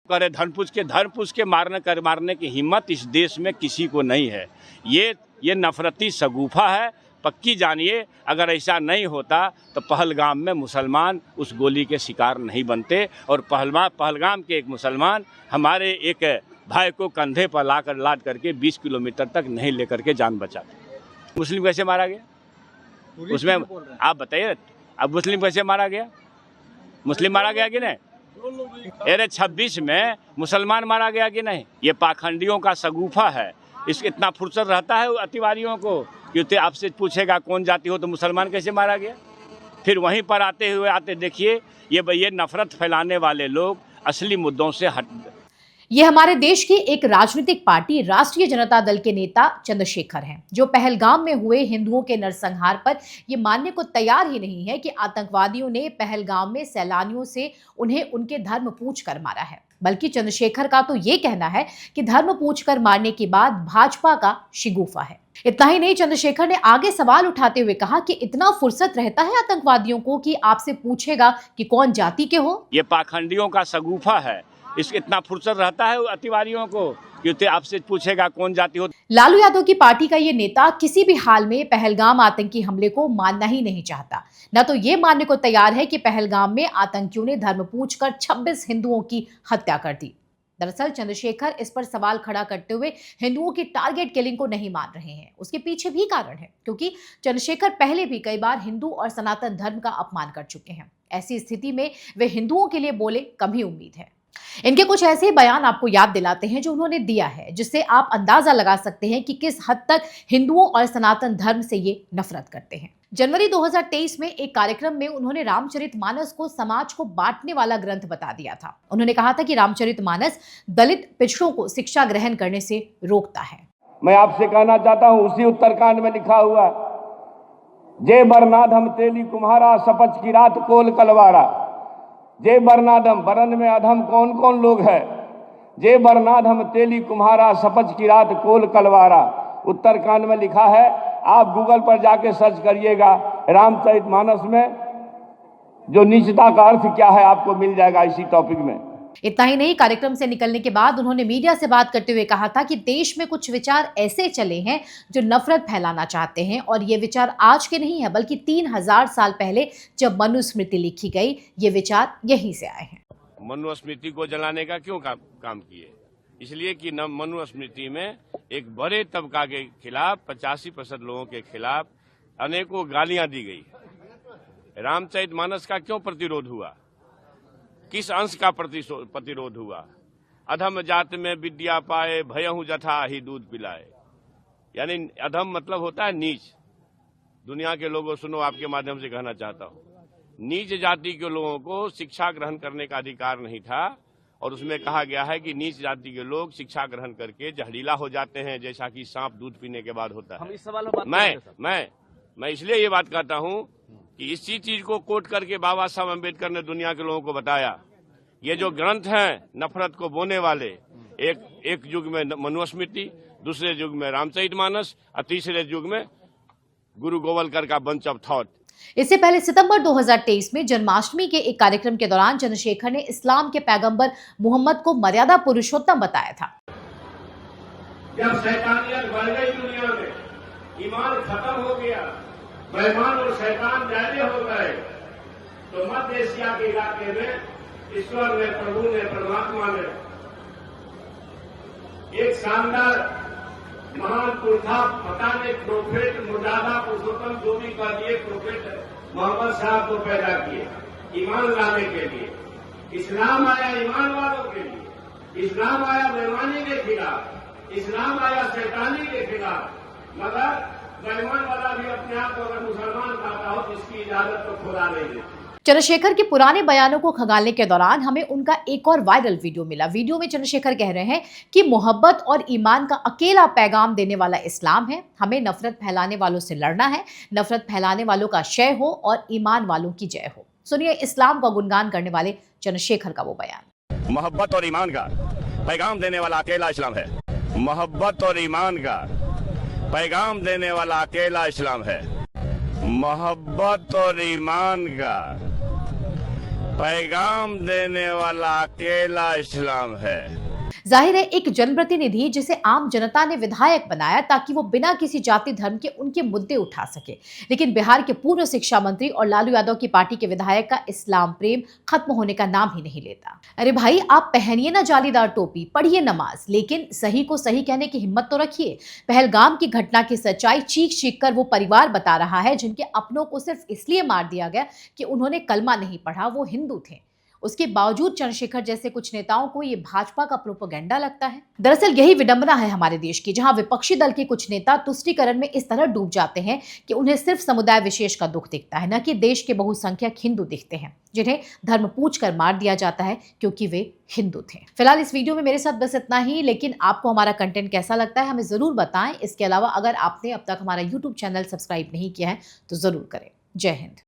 करे धर्म पूछ के मारने की हिम्मत इस देश में किसी को नहीं है। ये नफरती शगुफा है। पक्की जानिए, अगर ऐसा नहीं होता तो पहलगाम में मुसलमान उस गोली के शिकार नहीं बनते और पहलगाम के एक मुसलमान हमारे एक भाई को कंधे पर लाद करके 20 किलोमीटर तक नहीं लेकर के जान बचाते। मुस्लिम कैसे मारा गया उसमें आप बताइए। अब मुस्लिम कैसे मारा गया? मुस्लिम मारा गया कि नहीं? अरे 26 में मुसलमान मारा गया कि नहीं? ये पाखंडियों का शगुफा है। इसके इतना फुर्सत रहता है अतिवादियों को कि आपसे पूछेगा कौन जाति हो तो मुसलमान कैसे मारा गया। फिर वहीं पर आते देखिए ये नफरत फैलाने वाले लोग असली मुद्दों से ये हमारे देश की एक राजनीतिक पार्टी राष्ट्रीय जनता दल के नेता चंद्रशेखर हैं, जो पहलगाम में हुए हिंदुओं के नरसंहार पर ये मानने को तैयार ही नहीं है कि आतंकवादियों ने पहलगाम में सैलानियों से उन्हें उनके धर्म पूछकर मारा है। बल्कि चंद्रशेखर का तो ये कहना है कि धर्म पूछकर मारने के बाद भाजपा का शिगुफा है। इतना ही नहीं, चंद्रशेखर ने आगे सवाल उठाते हुए कहा कि इतना फुर्सत रहता है आतंकवादियों को कि आपसे पूछेगा कि कौन जाति के हो। ये पाखंडियों का शगुफा है। इसके इतना फुर्सत रहता है अतिवादियों को कि आपसे पूछेगा कौन जाति हो। लालू यादव की पार्टी का ये नेता किसी भी हाल में पहलगाम आतंकी हमले को मानना ही नहीं चाहता। न तो ये मानने को तैयार है कि पहलगाम में आतंकियों ने धर्म पूछकर 26 हिंदुओं की हत्या कर दी। दरअसल चंद्रशेखर इस पर सवाल खड़ा करते हुए हिंदुओं की टारगेट किलिंग को नहीं मान रहे हैं। उसके पीछे भी कारण है, क्योंकि चंद्रशेखर पहले भी कई बार हिंदू और सनातन धर्म का अपमान कर चुके हैं। ऐसी स्थिति में वे हिंदुओं के लिए बोले कम ही उम्मीद है। इनके कुछ ऐसे बयान आपको याद दिलाते हैं जो उन्होंने दिया है, जिससे आप अंदाजा लगा सकते हैं कि किस हद तक हिंदुओं और सनातन धर्म से ये नफरत करते हैं। जनवरी 2023 में एक कार्यक्रम में उन्होंने रामचरितमानस को समाज को बांटने वाला ग्रंथ बता दिया था। उन्होंने कहा था कि रामचरितमानस दलित पिछड़ों को शिक्षा ग्रहण करने से रोकता है। मैं आपसे कहना चाहता हूँ, उसी उत्तरकांड में लिखा हुआ, जय बरनाधम तेली कुम्हारा सपच की रात कोल कलवारा। जय बरनाधम, बरन में अधम कौन कौन लोग है? जय बरनाधम तेली कुम्हारा सपच की रात कोल कलवारा। उत्तरकांड में लिखा है, आप गूगल पर जाके सर्च करिएगा, रामचरितमानस में जो नीचता का अर्थ क्या है आपको मिल जाएगा इसी टॉपिक में। इतना ही नहीं, कार्यक्रम से निकलने के बाद उन्होंने मीडिया से बात करते हुए कहा था कि देश में कुछ विचार ऐसे चले हैं जो नफरत फैलाना चाहते हैं, और ये विचार आज के नहीं है बल्कि 3000 साल पहले जब मनुस्मृति लिखी गई, ये विचार यहीं से आए हैं। मनुस्मृति को जलाने का क्यों काम किए? इसलिए कि मनुस्मृति में एक बड़े तबका के खिलाफ 85% लोगों के खिलाफ अनेकों गालियां दी गई। रामचरितमानस का क्यों प्रतिरोध हुआ? किस अंश का प्रतिरोध हुआ? अधम जात में विद्या पाए भयहु जथा ही दूध पिलाए। यानी अधम मतलब होता है नीच। दुनिया के लोगों सुनो, आपके माध्यम से कहना चाहता हूँ, नीच जाति के लोगों को शिक्षा ग्रहण करने का अधिकार नहीं था, और उसमें कहा गया है कि नीच जाति के लोग शिक्षा ग्रहण करके जहरीला हो जाते हैं, जैसा कि सांप दूध पीने के बाद होता है। हम इस सवाल में मैं इसलिए ये बात कहता हूँ कि इसी चीज को कोट करके बाबा साहब अम्बेडकर ने दुनिया के लोगों को बताया। ये जो ग्रंथ हैं नफरत को बोने वाले, एक युग में मनुस्मृति, दूसरे युग में रामचरितमानस और तीसरे युग में गुरु गोवलकर का बंच ऑफ थॉट। इससे पहले सितंबर 2023 में जन्माष्टमी के एक कार्यक्रम के दौरान चंद्रशेखर ने इस्लाम के पैगंबर मोहम्मद को मर्यादा पुरुषोत्तम बताया था। जब शैतानियत बढ़ गई दुनिया में, ईमान खत्म हो गया, मेहमान और शैतान ज्यादा हो गए, तो मध्य एशिया के इलाके में ईश्वर ने, प्रभु ने, परमात्मा ने एक शानदार महान पुरखा, पता नहीं प्रोफेट मुर्दादा पुरुषोत्तम जो भी कर दिए, प्रोफेट मोहम्मद साहब को पैदा किए ईमान लाने के लिए। इस्लाम आया ईमान वालों के लिए, इस्लाम आया बेईमानी के खिलाफ, इस्लाम आया शैतानी के खिलाफ। मगर बेईमान वाला भी अपने आप को अगर मुसलमान कहता हो तो इसकी इजाजत तो खुदा नहीं देती। चंद्रशेखर के पुराने बयानों को खंगालने के दौरान हमें उनका एक और वायरल वीडियो मिला। वीडियो में चंद्रशेखर कह रहे हैं कि मोहब्बत और ईमान का अकेला पैगाम देने वाला इस्लाम है, हमें नफरत फैलाने वालों से लड़ना है, नफरत फैलाने वालों का क्षय हो और ईमान वालों की जय हो। सुनिए इस्लाम का गुणगान करने वाले चंद्रशेखर का वो बयान। मोहब्बत और ईमान का पैगाम देने वाला अकेला इस्लाम है। मोहब्बत और ईमान का पैगाम देने वाला अकेला इस्लाम है। मोहब्बत और ईमान का पैगाम देने वाला अकेला इस्लाम है। जाहिर है एक जनप्रतिनिधि जिसे आम जनता ने विधायक बनाया ताकि वो बिना किसी जाति धर्म के उनके मुद्दे उठा सके, लेकिन बिहार के पूर्व शिक्षा मंत्री और लालू यादव की पार्टी के विधायक का इस्लाम प्रेम खत्म होने का नाम ही नहीं लेता। अरे भाई, आप पहनिए ना जालीदार टोपी, पढ़िए नमाज, लेकिन सही को सही कहने की हिम्मत तो रखिए। पहलगाम की घटना की सच्चाई चीख चीख कर वो परिवार बता रहा है जिनके अपनों को सिर्फ इसलिए मार दिया गया कि उन्होंने कलमा नहीं पढ़ा, वो हिंदू थे। उसके बावजूद चंद्रशेखर जैसे कुछ नेताओं को ये भाजपा का प्रोपेगेंडा लगता है। दरअसल यही विडंबना है हमारे देश की, जहां विपक्षी दल के कुछ नेता तुष्टीकरण में इस तरह डूब जाते हैं कि उन्हें सिर्फ समुदाय विशेष का दुख दिखता है, न कि देश के बहुसंख्यक हिंदू दिखते हैं जिन्हें धर्म पूछ कर मार दिया जाता है क्योंकि वे हिंदू थे। फिलहाल इस वीडियो में मेरे साथ बस इतना ही, लेकिन आपको हमारा कंटेंट कैसा लगता है हमें जरूर बताएं। इसके अलावा अगर आपने अब तक हमारा यूट्यूब चैनल सब्सक्राइब नहीं किया है तो जरूर करें। जय हिंद।